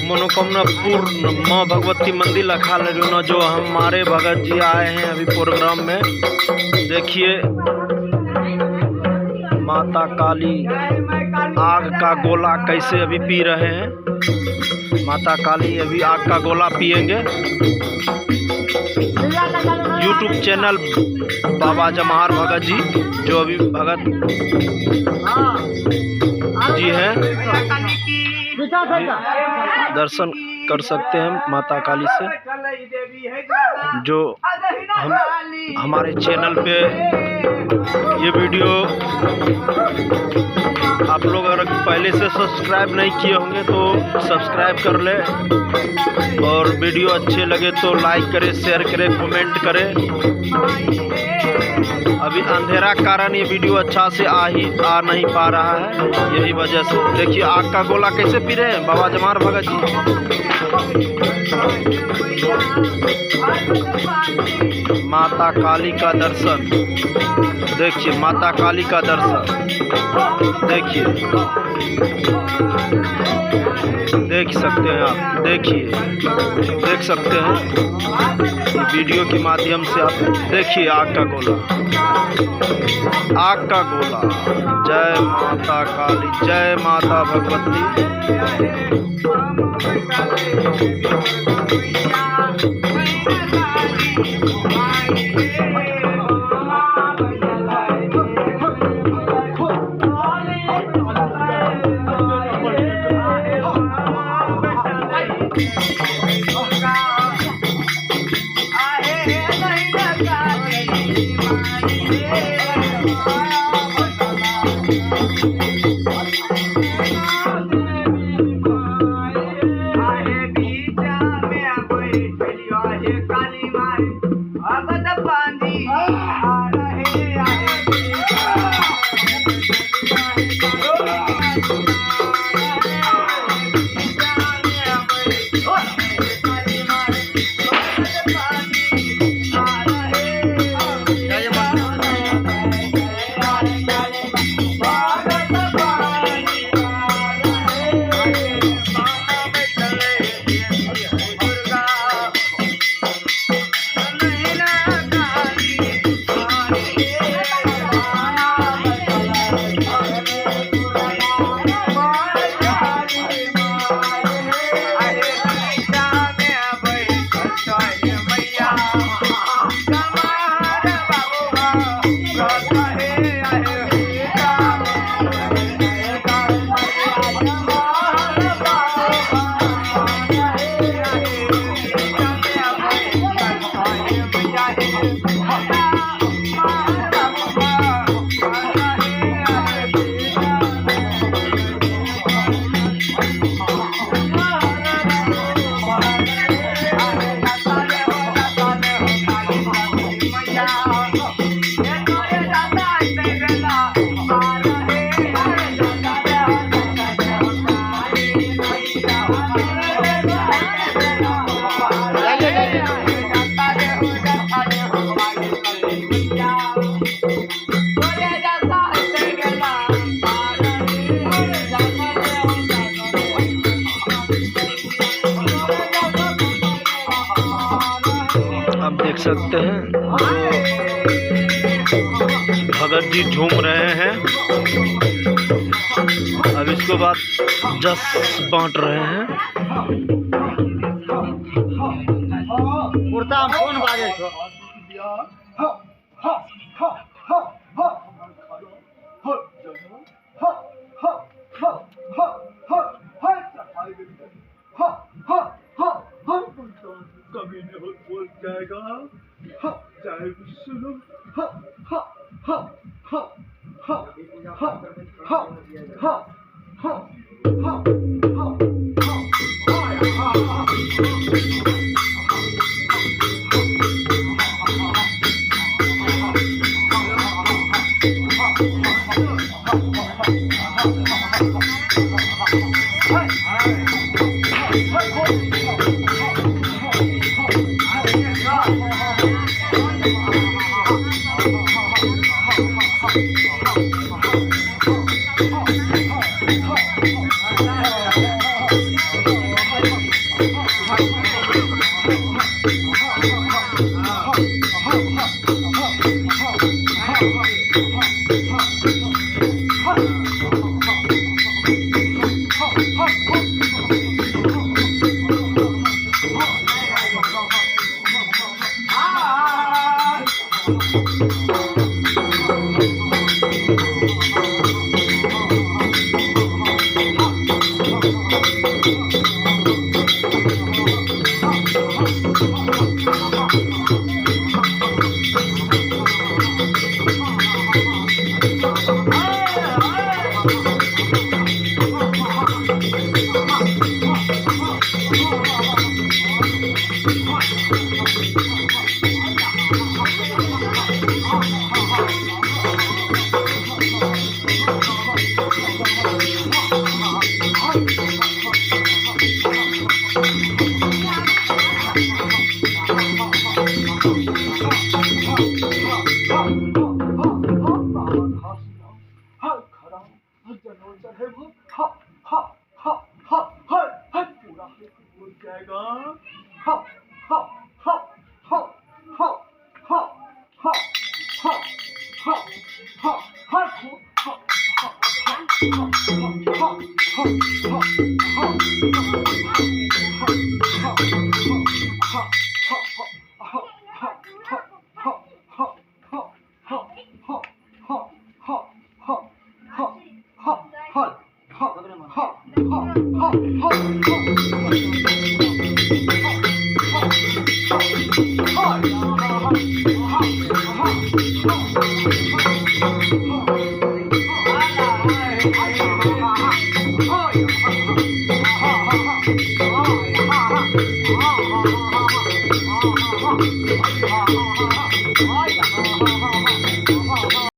मनोकामना पूर्ण माँ भगवती मंदिर लखा लड़ूना जो हमारे भगत जी आए हैं अभी प्रोग्राम में। देखिए माता काली आग का गोला कैसे अभी पी रहे हैं। माता काली अभी आग का गोला पिएंगे। यूट्यूब चैनल बाबा जमाहर भगत जी जो अभी भगत जी हैं, दर्शन कर सकते हैं माता काली से। जो हमारे चैनल पे ये वीडियो आप लोग अगर पहले से सब्सक्राइब नहीं किए होंगे तो सब्सक्राइब कर लें, और वीडियो अच्छे लगे तो लाइक करें, शेयर करें, कमेंट करें। अभी अंधेरा के कारण ये वीडियो अच्छा से आ नहीं पा रहा है, यही वजह से। देखिए आग का गोला कैसे पी रहे हैं बाबा जमाहर भगत जी। माता काली का दर्शन देखिए, माता काली का दर्शन देखिए, देख सकते हैं आप। देखिए देख सकते हैं वीडियो के माध्यम से आप देखिए आग का गोला, आग का गोला। जय माता काली, जय माता भगवती। देख सकते हैं भगत जी झूम रहे हैं। अब इसके बाद जस बांट रहे हैं। कौन बाजे छो? कभी नहीं बोल जाएगा चाहे सुनो। Ha!